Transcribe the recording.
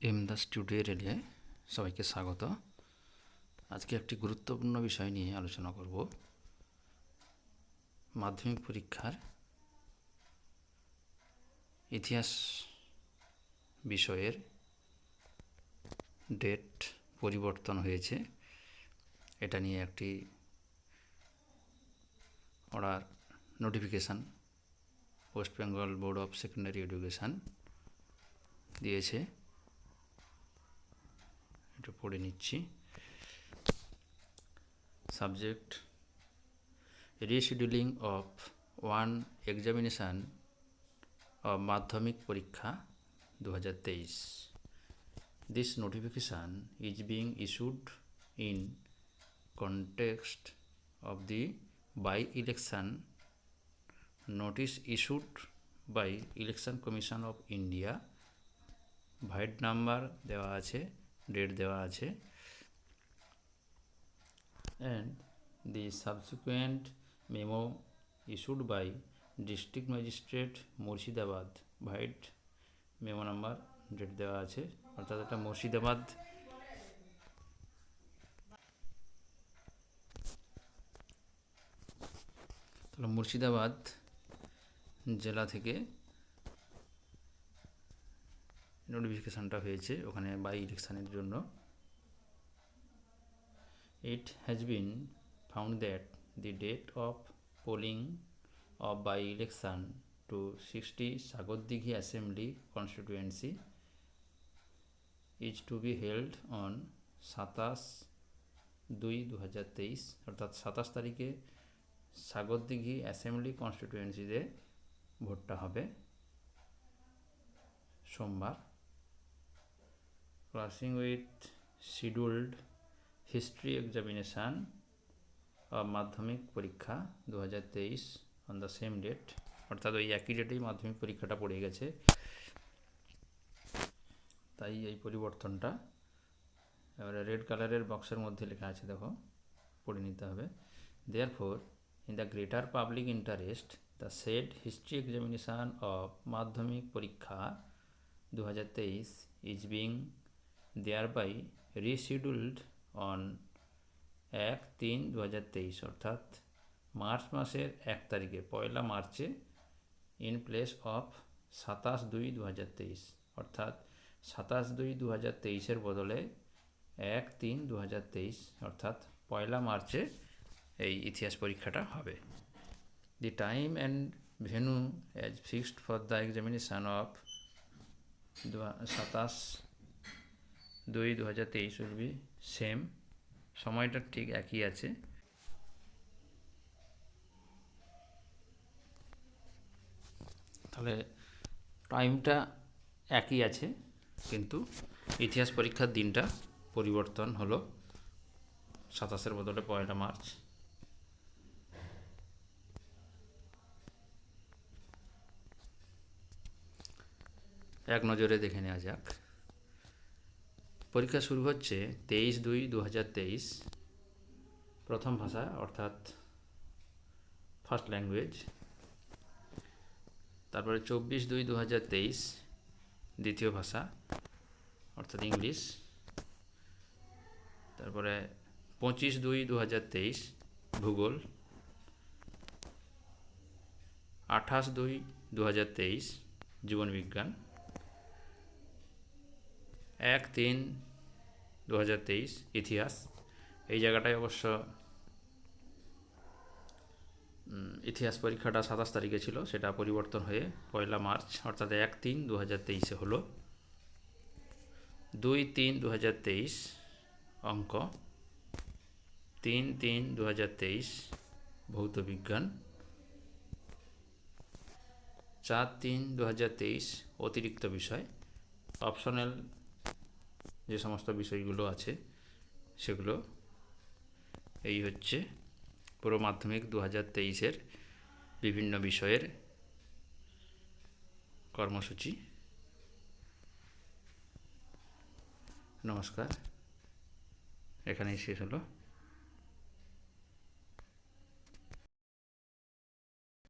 এমদাস টিউটোরিয়ালে সবাইকে স্বাগত। আজকে একটি গুরুত্বপূর্ণ বিষয় নিয়ে আলোচনা করব। মাধ্যমিক পরীক্ষার ইতিহাস বিষয়ের ডেট পরিবর্তন হয়েছে, এটা নিয়ে একটি order notification West Bengal board of secondary education দিয়েছে। এটা পড়ে নিচ্ছি। Subject: rescheduling of one examination of madhyamik porikha 2023. This notification is being issued in context of the by-election notice issued by Election Commission of India. Vide number দেওয়া আছে, date দেওয়া আছে, and the subsequent memo issued by District Magistrate Murshidabad, vide memo number date দেওয়া আছে, অর্থাৎ এটা মুর্শিদাবাদ তাহলে মুর্শিদাবাদ জেলা থেকে নোটিফিকেশানটা হয়েছে, ওখানে বাই ইলেকশানের জন্য। It has been found that the date of polling of by-election to 60 Sagoddighi Assembly constituency is to be held on 27/2/2023, অর্থাৎ 27 তারিখে সাগরদিঘি অ্যাসেম্বলি কনস্টিটিউয়েন্সিতে ভোটটা হবে, সোমবার। Clashing with scheduled history examination of Madhyamik পরীক্ষা 2023 অন দ্য সেম ডেট, অর্থাৎ ওই একই ডেটেই মাধ্যমিক পরীক্ষাটা পড়ে গেছে, তাই এই পরিবর্তনটা। এবারে রেড কালারের বক্সের মধ্যে লেখা আছে, দেখো, পড়ে নিতে হবে। Therefore in the greater public interest the said history examination of madhyamik porikha 2023 is being thereby rescheduled on 1/3/2023, অর্থাৎ মার্চ মাসের 1 তারিখে, 1 মার্চে, ইন প্লেস অফ 27/2/2023, অর্থাৎ 27/2/2023 বদলে 1/3/2023, অর্থাৎ 1 মার্চে এই ইতিহাস পরীক্ষাটা হবে। The time and venue as fixed for the examination of 27/2/2023 will be same, সময়টা ঠিক একই আছে। তাহলে টাইমটা একই আছে, কিন্তু ইতিহাস পরীক্ষার দিনটা পরিবর্তন হলো, 27-এর বদলে 1 মার্চ। এক নজরে দেখে নেওয়া যাক। পরীক্ষা শুরু হচ্ছে 23/2/2023, প্রথম ভাষা অর্থাৎ ফার্স্ট ল্যাঙ্গুয়েজ। তারপরে 24/2/2023 দ্বিতীয় ভাষা অর্থাৎ ইংলিশ। তারপরে 25/2/2023 ভূগোল। 28/2/2023 জীবনবিজ্ঞান। 1/3/2023 ইতিহাস। এই জায়গাটায় অবশ্য ইতিহাস পরীক্ষাটা 27 তারিখে ছিল, সেটা পরিবর্তন হয়ে 1 মার্চ অর্থাৎ 1/3/2023 হলো। 2/3/2023 অঙ্ক। 3/3/2023 ভৌত বিজ্ঞান। 4/3/2023 অতিরিক্ত বিষয়, অপশনাল যে সমস্ত বিষয়গুলো আছে সেগুলো। এই হচ্ছে পুরো মাধ্যমিক 2023-এর বিভিন্ন বিষয়ের কর্মসূচি। নমস্কার, এখানেই শেষ হলো।